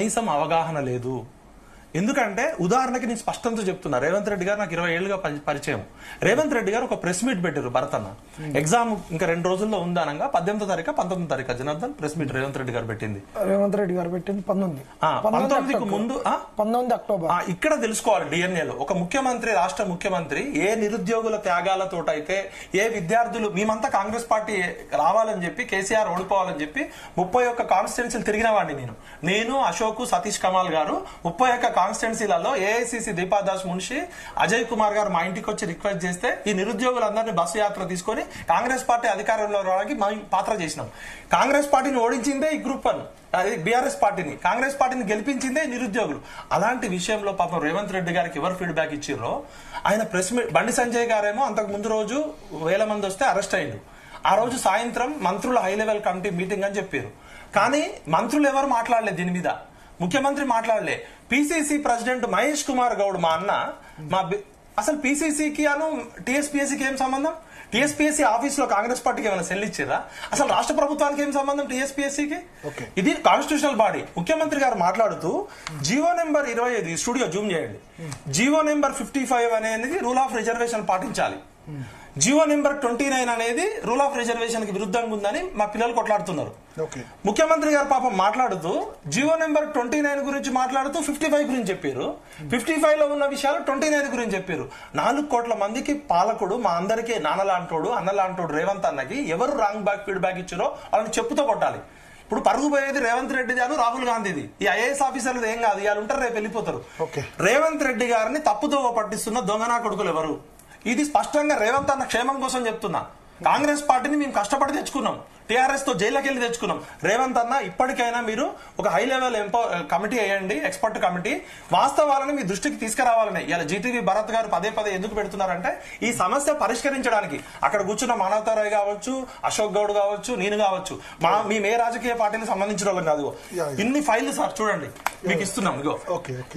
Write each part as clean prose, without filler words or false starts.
కనీసం అవగాహన లేదు. ఎందుకంటే ఉదాహరణకి నేను స్పష్టంతో చెప్తున్నా, రేవంత్ రెడ్డి గారు నాకు 20 ఏళ్లుగా పరిచయం. రేవంత్ రెడ్డి గారు ఒక ప్రెస్ మీట్ పెట్టారు భరతన్న. ఎగ్జామ్ ఇంకా 2 రోజుల్లో ఉందనగా 18వ తారీఖు 19వ తారీఖు జనార్దన్ ప్రెస్ మీట్ రేవంత్ రెడ్డి గారు పెట్టింది. 19కు ముందు 19 అక్టోబర్. ఇక్కడ తెలుసుకోవాలి డిఎన్ఏలో ఒక ముఖ్యమంత్రి, రాష్ట్ర ముఖ్యమంత్రి ఏ నిరుద్యోగుల త్యాగాలతోటైతే, ఏ విద్యార్థులు మేమంతా కాంగ్రెస్ పార్టీ రావాలని చెప్పి, కేసీఆర్ ఓడిపోవాలని చెప్పి 31 కాన్స్టిట్యున్సీలు తిరిగిన వాడిని నేను అశోక్, సతీష్ కమాల్ గారు 31 కాన్స్టిట్యున్సీలలో ఏఐసిసి దీపాదాస్ మున్షి, అజయ్ కుమార్ గారు మా ఇంటికి వచ్చి రిక్వెస్ట్ చేస్తే ఈ నిరుద్యోగులందరినీ బస్సు యాత్ర తీసుకొని కాంగ్రెస్ పార్టీ అధికారంలో రావడానికి పాత్ర చేసినాం. కాంగ్రెస్ పార్టీని ఓడించిందే ఈ గ్రూప్ 1, అది బీఆర్ఎస్ పార్టీని, కాంగ్రెస్ పార్టీని గెలిపించిందే నిరుద్యోగులు. అలాంటి విషయంలో పాపం రేవంత్ రెడ్డి గారికి ఎవరు ఫీడ్బ్యాక్ ఇచ్చిర్రో ఆయన ప్రెస్ మీట్, బండి సంజయ్ గారేమో అంతకు ముందు రోజు 1000 మంది వస్తే అరెస్ట్ అయ్యిండు. ఆ రోజు సాయంత్రం మంత్రుల హై లెవెల్ కమిటీ మీటింగ్ అని చెప్పారు. కానీ మంత్రులు ఎవరు మాట్లాడలేదు దీని మీద, ముఖ్యమంత్రి మాట్లాడలే. పిసిసి ప్రెసిడెంట్ మహేష్ కుమార్ గౌడ్ మా అన్న, అసలు పిసిసికి అను టీఎస్పీఎస్సీకి ఏం సంబంధం? టీఎస్పీఎస్సీ ఆఫీస్ లో కాంగ్రెస్ పార్టీకి ఏమైనా సెల్ ఇచ్చిరా? అసలు రాష్ట్ర ప్రభుత్వానికి ఏం సంబంధం టీఎస్పీఎస్సీకి? ఇది కాన్స్టిట్యూషనల్ బాడీ. ముఖ్యమంత్రి గారు మాట్లాడుతూ జీవో నెంబర్ 25, స్టూడియో జూమ్ చేయండి, జీవో నెంబర్ 55 అనేది రూల్ ఆఫ్ రిజర్వేషన్ పాటించాలి, జీవో నెంబర్ 29 అనేది రూల్ ఆఫ్ రిజర్వేషన్ కి విరుద్ధంగా ఉందని మా పిల్లలు కొట్లాడుతున్నారు. ముఖ్యమంత్రి గారు పాపం మాట్లాడుతూ జీవో నెంబర్ 29 గురించి మాట్లాడుతూ 55 గురించి చెప్పారు. 55 లో ఉన్న విషయాలు 29 గురించి చెప్పారు. 4 కోట్ల మందికి పాలకుడు, మా అందరికీ నాన్నలాంటోడు, అన్నలాంటోడు రేవంత్ అన్నకి ఎవరు రాంగ్ ఫీడ్బ్యాక్ ఇచ్చారో వాళ్ళని చెప్పుతో కొట్టాలి. ఇప్పుడు పరుగు పోయేది రేవంత్ రెడ్డి గారు, రాహుల్ గాంధీది. ఈ ఐఏఎస్ ఆఫీసర్లు ఏం కాదు, ఇవాళ ఉంటారు రేపు వెళ్ళిపోతారు. రేవంత్ రెడ్డి గారిని తప్పుతో పట్టిస్తున్న దొంగనా కొడుకులు ఎవరు? ఇది స్పష్టంగా రేవంత్ అన్న క్షేమం కోసం చెప్తున్నా. కాంగ్రెస్ పార్టీని మేము కష్టపడి తెచ్చుకున్నాం, టీఆర్ఎస్ తో జైలుకి వెళ్ళి తెచ్చుకున్నాం. రేవంత్ అన్న ఇప్పటికైనా మీరు ఒక హై లెవెల్ కమిటీ వేయండి, ఎక్స్పర్ట్ కమిటీ, వాస్తవాలను మీ దృష్టికి తీసుకురావాలని. ఇలా జీటీవీ భరత్ గారు పదే ఎందుకు పెడుతున్నారంటే ఈ సమస్య పరిష్కరించడానికి. అక్కడ కూర్చున్న మానవతారాయ్ కావచ్చు, అశోక్ గౌడ్ కావచ్చు, నేను కావచ్చు, మేము ఏ రాజకీయ పార్టీకి సంబంధించిన వాళ్ళం కాదు. ఇన్ని ఫైళ్లు సార్ చూడండి మీకు ఇస్తున్నాం, ఇగో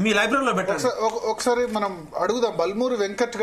మీ లైబ్రరీలో పెట్టండి. ఒకసారి మనం అడుగుదాం. బల్మూరి వెంకట్